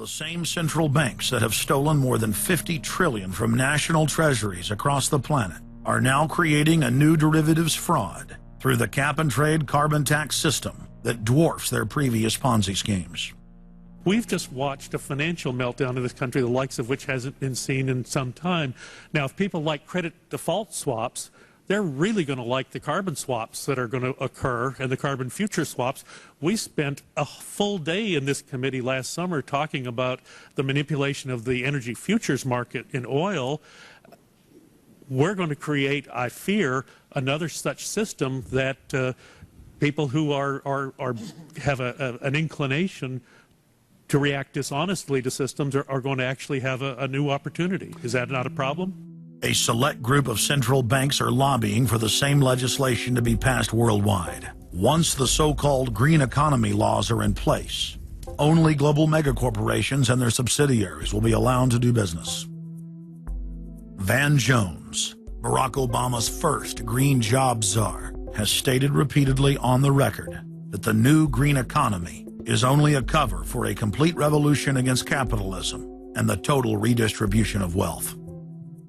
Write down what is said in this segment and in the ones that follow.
The same central banks that have stolen more than 50 trillion from national treasuries across the planet are now creating a new derivatives fraud through the cap-and-trade carbon tax system that dwarfs their previous Ponzi schemes. We've just watched a financial meltdown in this country, the likes of which hasn't been seen in some time. Now, if people like credit default swaps, they're really going to like the carbon swaps that are going to occur and the carbon future swaps. We spent a full day in this committee last summer talking about the manipulation of the energy futures market in oil. We're going to create, I fear, another such system that people who have an inclination to react dishonestly to systems are going to actually have a new opportunity. Is that not a problem? A select group of central banks are lobbying for the same legislation to be passed worldwide. Once the so-called green economy laws are in place, only global megacorporations and their subsidiaries will be allowed to do business. Van Jones, Barack Obama's first green job czar, has stated repeatedly on the record that the new green economy is only a cover for a complete revolution against capitalism and the total redistribution of wealth.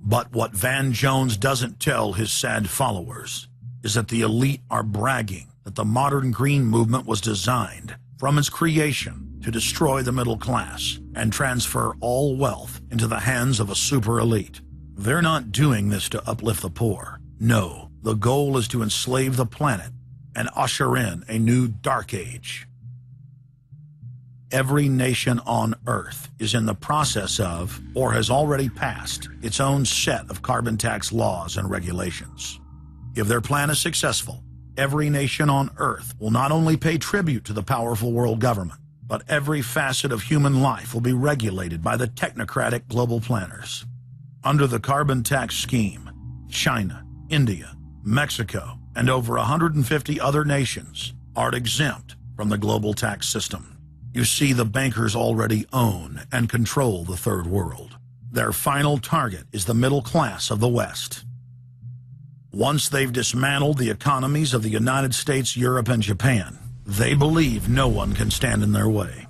But what Van Jones doesn't tell his sad followers is that the elite are bragging that the modern green movement was designed from its creation to destroy the middle class and transfer all wealth into the hands of a super elite. They're not doing this to uplift the poor. No, the goal is to enslave the planet and usher in a new dark age. Every nation on Earth is in the process of, or has already passed, its own set of carbon tax laws and regulations. If their plan is successful, every nation on Earth will not only pay tribute to the powerful world government, but every facet of human life will be regulated by the technocratic global planners. Under the carbon tax scheme, China, India, Mexico, and over 150 other nations are exempt from the global tax system. You see, the bankers already own and control the third world. Their final target is the middle class of the West. Once they've dismantled the economies of the United States, Europe, and Japan, they believe no one can stand in their way.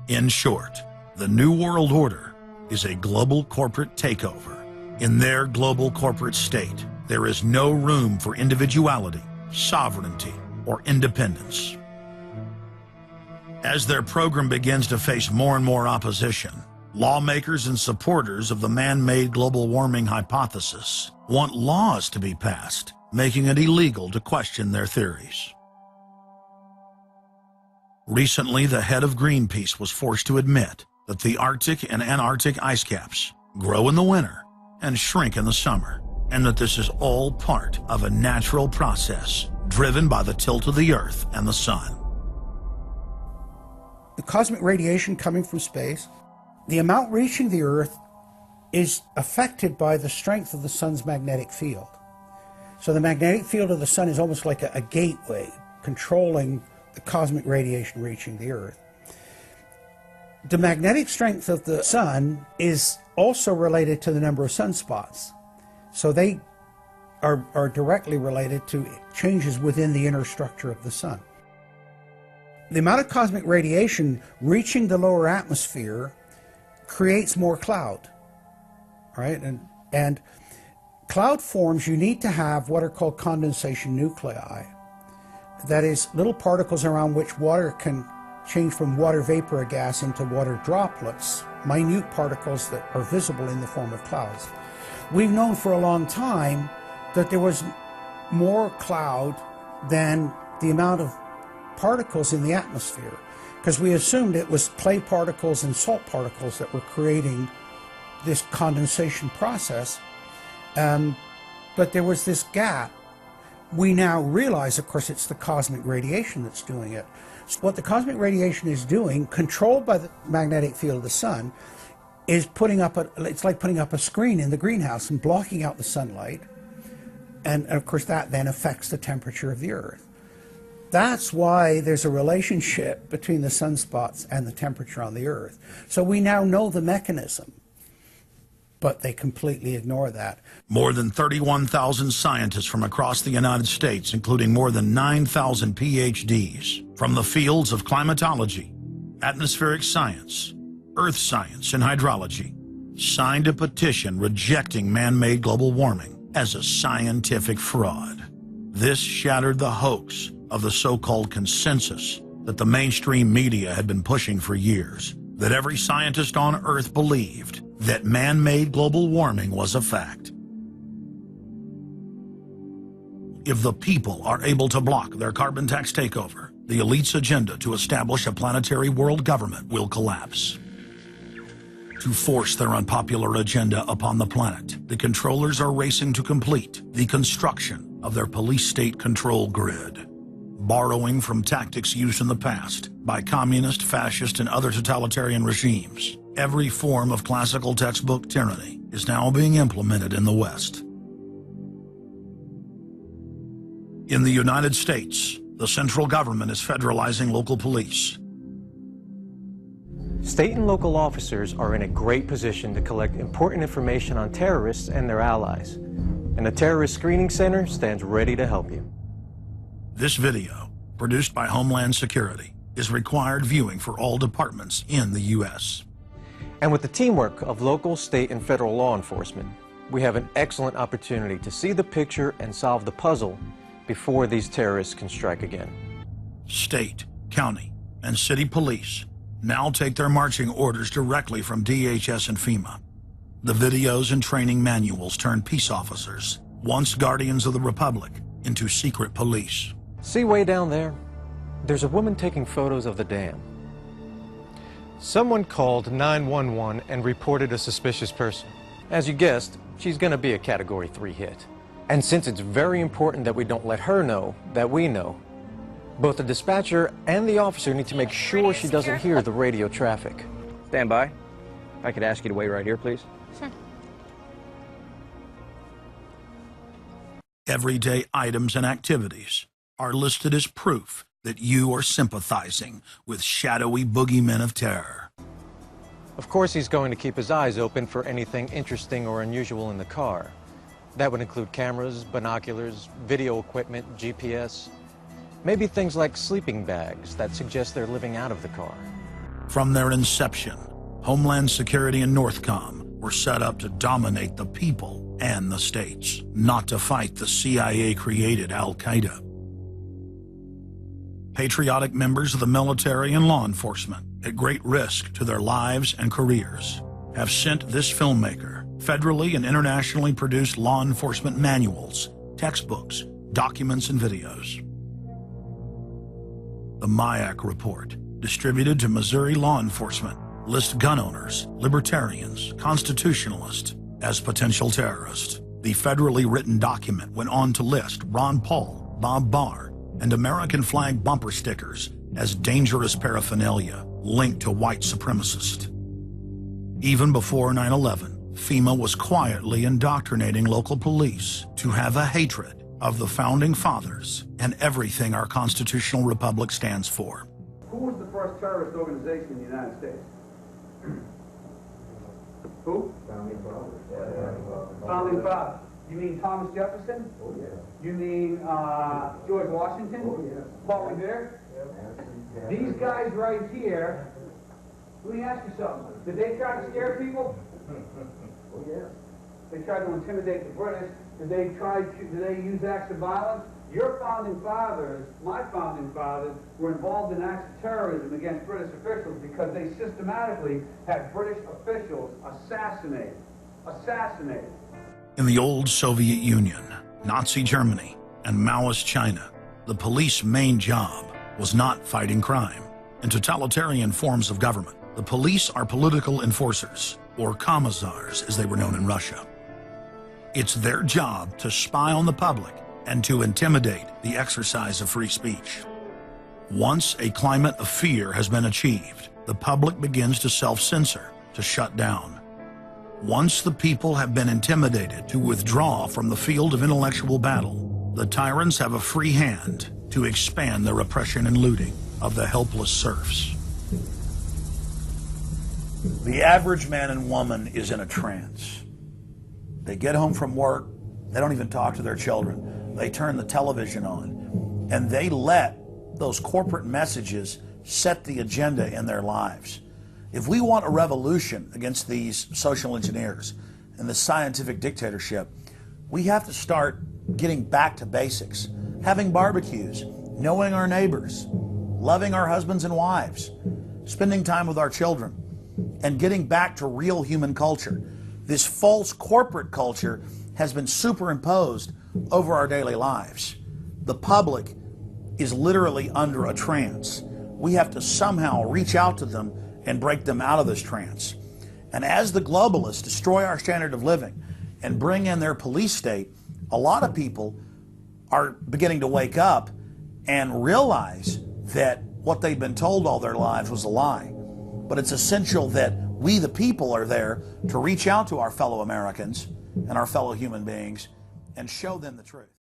In short, the New World Order is a global corporate takeover. In their global corporate state, there is no room for individuality, sovereignty, or independence. As their program begins to face more and more opposition, lawmakers and supporters of the man-made global warming hypothesis want laws to be passed, making it illegal to question their theories. Recently, the head of Greenpeace was forced to admit that the Arctic and Antarctic ice caps grow in the winter and shrink in the summer, and that this is all part of a natural process driven by the tilt of the Earth and the Sun. The cosmic radiation coming from space, the amount reaching the Earth is affected by the strength of the Sun's magnetic field. So the magnetic field of the Sun is almost like a gateway controlling the cosmic radiation reaching the Earth. The magnetic strength of the Sun is also related to the number of sunspots. So they are directly related to changes within the inner structure of the Sun. The amount of cosmic radiation reaching the lower atmosphere creates more cloud, right? And cloud forms, you need to have what are called condensation nuclei. That is, little particles around which water can change from water vapor or gas into water droplets, minute particles that are visible in the form of clouds. We've known for a long time that there was more cloud than the amount of particles in the atmosphere, because we assumed it was clay particles and salt particles that were creating this condensation process, but there was this gap. We now realize, of course, it's the cosmic radiation that's doing it. So what the cosmic radiation is doing, controlled by the magnetic field of the Sun, is it's like putting up a screen in the greenhouse and blocking out the sunlight, and of course that then affects the temperature of the Earth. That's why there's a relationship between the sunspots and the temperature on the Earth. So we now know the mechanism, but they completely ignore that. More than 31,000 scientists from across the United States, including more than 9,000 PhDs from the fields of climatology, atmospheric science, Earth Science and Hydrology, signed a petition rejecting man-made global warming as a scientific fraud. This shattered the hoax of the so-called consensus that the mainstream media had been pushing for years, that every scientist on Earth believed that man-made global warming was a fact. If the people are able to block their carbon tax takeover, the elite's agenda to establish a planetary world government will collapse. To force their unpopular agenda upon the planet, the controllers are racing to complete the construction of their police state control grid. Borrowing from tactics used in the past by communist, fascist, and other totalitarian regimes, every form of classical textbook tyranny is now being implemented in the West. In the United States, the central government is federalizing local police. State and local officers are in a great position to collect important information on terrorists and their allies, and the Terrorist Screening Center stands ready to help you. This video, produced by Homeland Security, is required viewing for all departments in the U.S. And with the teamwork of local, state, and federal law enforcement, we have an excellent opportunity to see the picture and solve the puzzle before these terrorists can strike again. State, county, and city police now take their marching orders directly from DHS and FEMA. The videos and training manuals turn peace officers, once guardians of the Republic, into secret police. See way down there? There's a woman taking photos of the dam. Someone called 911 and reported a suspicious person. As you guessed, she's going to be a Category 3 hit. And since it's very important that we don't let her know that we know, both the dispatcher and the officer need to make sure she doesn't hear the radio traffic. Stand by. If I could ask you to wait right here, please. Sure. Everyday items and activities are listed as proof that you are sympathizing with shadowy boogeymen of terror. Of course, he's going to keep his eyes open for anything interesting or unusual in the car. That would include cameras, binoculars, video equipment, GPS, maybe things like sleeping bags that suggest they're living out of the car. From their inception, Homeland Security and Northcom were set up to dominate the people and the states, not to fight the CIA-created Al-Qaeda. Patriotic members of the military and law enforcement, at great risk to their lives and careers, have sent this filmmaker federally and internationally produced law enforcement manuals, textbooks, documents, and videos. The MIAC report, distributed to Missouri law enforcement, lists gun owners, libertarians, constitutionalists as potential terrorists. The federally written document went on to list Ron Paul, Bob Barr, and American flag bumper stickers as dangerous paraphernalia linked to white supremacists. Even before 9/11, FEMA was quietly indoctrinating local police to have a hatred of the Founding Fathers and everything our constitutional republic stands for. Who was the first terrorist organization in the United States? Who? Founding Fathers. Founding Fathers. You mean Thomas Jefferson? Oh, yeah. You mean George Washington? Oh, yeah. Paul Revere? Yeah. These guys right here, let me ask you something. Did they try to scare people? Oh, yeah. They tried to intimidate the British. Did they use acts of violence? Your founding fathers, my founding fathers, were involved in acts of terrorism against British officials because they systematically had British officials assassinated. In the old Soviet Union, Nazi Germany, and Maoist China, the police's main job was not fighting crime. In totalitarian forms of government, the police are political enforcers, or commissars as they were known in Russia. It's their job to spy on the public and to intimidate the exercise of free speech. Once a climate of fear has been achieved, the public begins to self-censor, to shut down. Once the people have been intimidated to withdraw from the field of intellectual battle, the tyrants have a free hand to expand their oppression and looting of the helpless serfs. The average man and woman is in a trance. They get home from work, they don't even talk to their children. They turn the television on, and they let those corporate messages set the agenda in their lives. If we want a revolution against these social engineers and the scientific dictatorship, we have to start getting back to basics, having barbecues, knowing our neighbors, loving our husbands and wives, spending time with our children, and getting back to real human culture. This false corporate culture has been superimposed over our daily lives. The public is literally under a trance. We have to somehow reach out to them and break them out of this trance. And as the globalists destroy our standard of living and bring in their police state, a lot of people are beginning to wake up and realize that what they've been told all their lives was a lie. But it's essential that we, the people, are there to reach out to our fellow Americans and our fellow human beings and show them the truth.